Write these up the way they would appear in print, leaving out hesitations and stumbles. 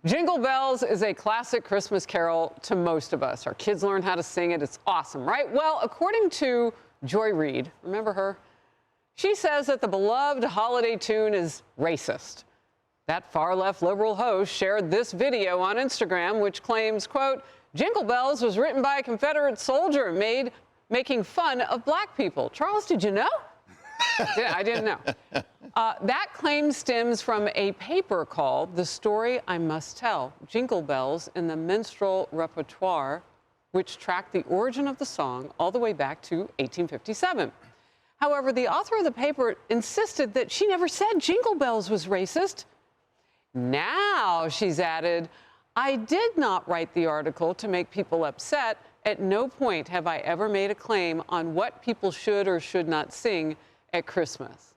Jingle Bells is a classic Christmas carol to most of us. Our kids learn how to sing it. It's awesome, right? Well, according to Joy Reid, remember her? She says that the beloved holiday tune is racist. That far-left liberal host shared this video on Instagram, which claims, quote, Jingle Bells was written by a Confederate soldier making fun of black people. Charles, did you know? Yeah, I didn't know. That claim stems from a paper called The Story I Must Tell, Jingle Bells in the Minstrel Repertoire, which tracked the origin of the song all the way back to 1857. However, the author of the paper insisted that she never said Jingle Bells was racist. Now, she's added, I did not write the article to make people upset. At no point have I ever made a claim on what people should or should not sing at Christmas.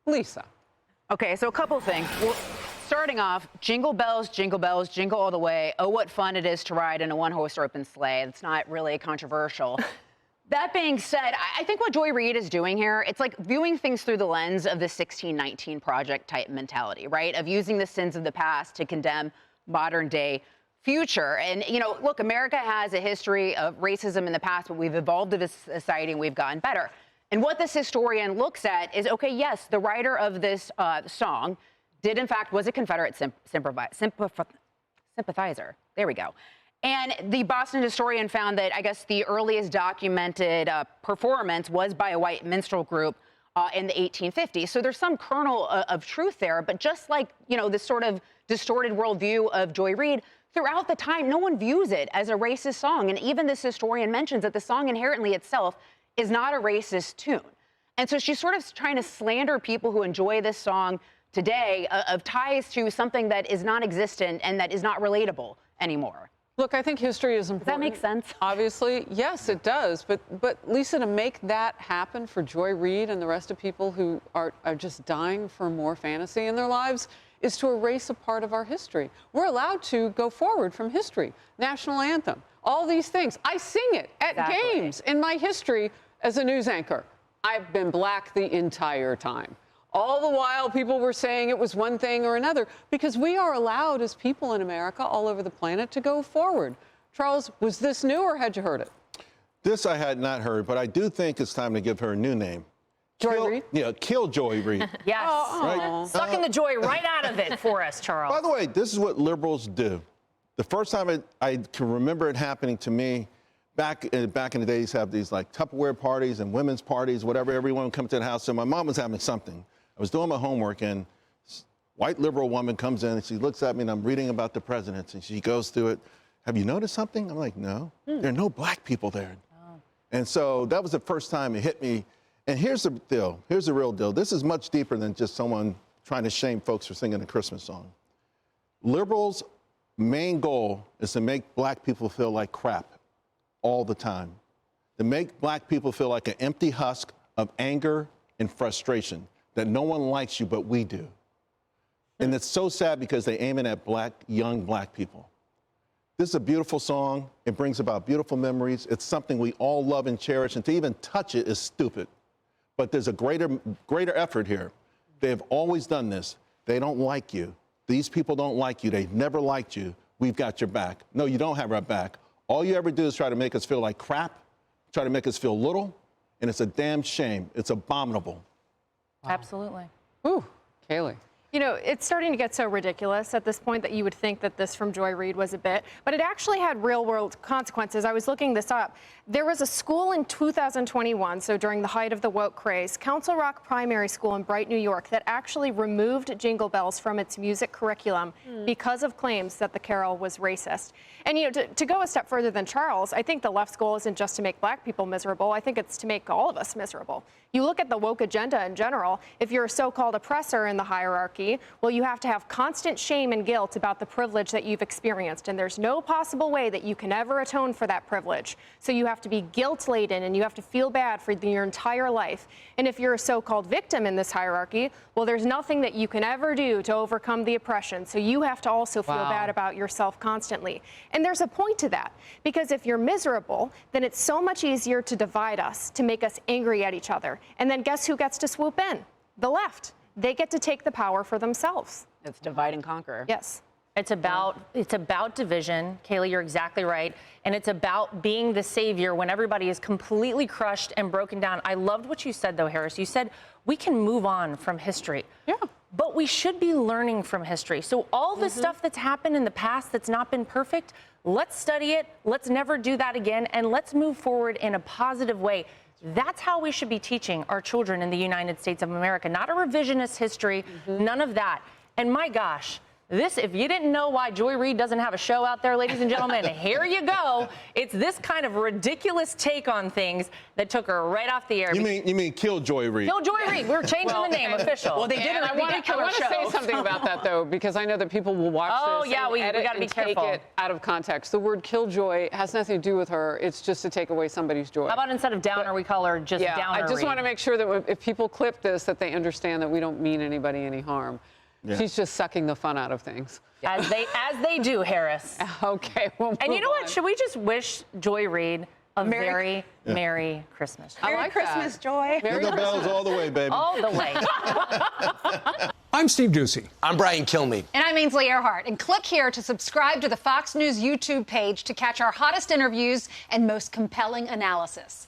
Lisa. Okay, so a couple of things. Well, starting off, jingle bells, jingle all the way. Oh, what fun it is to ride in a one-horse open sleigh. It's not really controversial. That being said, I think what Joy Reid is doing here, it's like viewing things through the lens of the 1619 Project type mentality, right? Of using the sins of the past to condemn modern day future. And, you know, look, America has a history of racism in the past, but we've evolved as a society and we've gotten better. And what this historian looks at is, okay, yes, the writer of this song was a Confederate sympathizer. There we go. And the Boston historian found that, I guess, the earliest documented performance was by a white minstrel group in the 1850s. So there's some kernel of truth there. But just like, you know, this sort of distorted worldview of Joy Reid, throughout the time, no one views it as a racist song. And even this historian mentions that the song inherently itself is not a racist tune. And so she's sort of trying to slander people who enjoy this song today of ties to something that is non-existent and that is not relatable anymore. Look, I think history is important. Does that make sense? Obviously, yes, it does. But Lisa, to make that happen for Joy Reid and the rest of people who are just dying for more fantasy in their lives is to erase a part of our history. We're allowed to go forward from history, national anthem, all these things. I sing it at games in my history as a news anchor. I've been black the entire time. All the while, people were saying it was one thing or another, because we are allowed as people in America all over the planet to go forward. Charles, was this new or had you heard it? This I had not heard, but I do think it's time to give her a new name. Joy Reid? Yeah, kill Joy Reid. Yes. Right? Sucking the joy right out of it for us, Charles. By the way, this is what liberals do. The first time I can remember it happening to me, back in the days, have these like Tupperware parties and women's parties, whatever, everyone would come to the house. So my mom was having something. I was doing my homework, and white liberal woman comes in, and she looks at me, and I'm reading about the presidents, and she goes through it. Have you noticed something? I'm like, no. There are no black people there. Oh. And so that was the first time it hit me. And here's the deal. Here's the real deal. This is much deeper than just someone trying to shame folks for singing a Christmas song. Liberals' main goal is to make black people feel like crap all the time, to make black people feel like an empty husk of anger and frustration, that no one likes you but we do. And it's so sad because they aim it at young black people. This is a beautiful song. It brings about beautiful memories. It's something we all love and cherish, and to even touch it is stupid. But there's a greater effort here. They have always done this. They don't like you. These people don't like you. They've never liked you. We've got your back. No, you don't have our back. All you ever do is try to make us feel like crap, try to make us feel little, and it's a damn shame. It's abominable. Wow. Absolutely. Ooh, Kaylee. You know, it's starting to get so ridiculous at this point that you would think that this from Joy Reid was a bit, but it actually had real-world consequences. I was looking this up. There was a school in 2021, so during the height of the woke craze, Council Rock Primary School in Bright, New York, that actually removed Jingle Bells from its music curriculum because of claims that the carol was racist. And, you know, to go a step further than Charles, I think the left's goal isn't just to make black people miserable. I think it's to make all of us miserable. You look at the woke agenda in general, if you're a so-called oppressor in the hierarchy, well, you have to have constant shame and guilt about the privilege that you've experienced, and there's no possible way that you can ever atone for that privilege. So you have to be guilt-laden, and you have to feel bad for your entire life. And if you're a so-called victim in this hierarchy, well, there's nothing that you can ever do to overcome the oppression, so you have to also feel bad about yourself constantly. And there's a point to that, because if you're miserable, then it's so much easier to divide us, to make us angry at each other. And then guess who gets to swoop in? The left. They get to take the power for themselves. It's divide and conquer. Yes. It's about division. Kaylee, you're exactly right. And it's about being the savior when everybody is completely crushed and broken down. I loved what you said, though, Harris. You said we can move on from history. Yeah. But we should be learning from history. So all the stuff that's happened in the past that's not been perfect, let's study it. Let's never do that again. And let's move forward in a positive way. That's how we should be teaching our children in the United States of America, not a revisionist history, none of that. And my gosh, if you didn't know why Joy Reid doesn't have a show out there, ladies and gentlemen, here you go. It's this kind of ridiculous take on things that took her right off the air. You mean kill Joy Reid? Kill Joy Reid. We're changing the name official. Well, they did And a I want ridiculous to say something about that, though, because I know that people will watch Oh, this yeah, and we edit gotta be and take careful. it out of context. The word killjoy has nothing to do with her. It's just to take away somebody's joy. How about instead of downer, we call her just Yeah, Downer I just Reid? want to make sure that if people clip this, that they understand that we don't mean anybody any harm. Yeah. She's just sucking the fun out of things. As they do, Harris. Okay, we'll And you move know what? on. Should we just wish Joy Reid a very Merry Christmas? I like Christmas, that. Joy. Merry Jingle bells all the way, baby. All the way. I'm Steve Ducey. I'm Brian Kilmeade. And I'm Ainsley Earhart. And click here to subscribe to the Fox News YouTube page to catch our hottest interviews and most compelling analysis.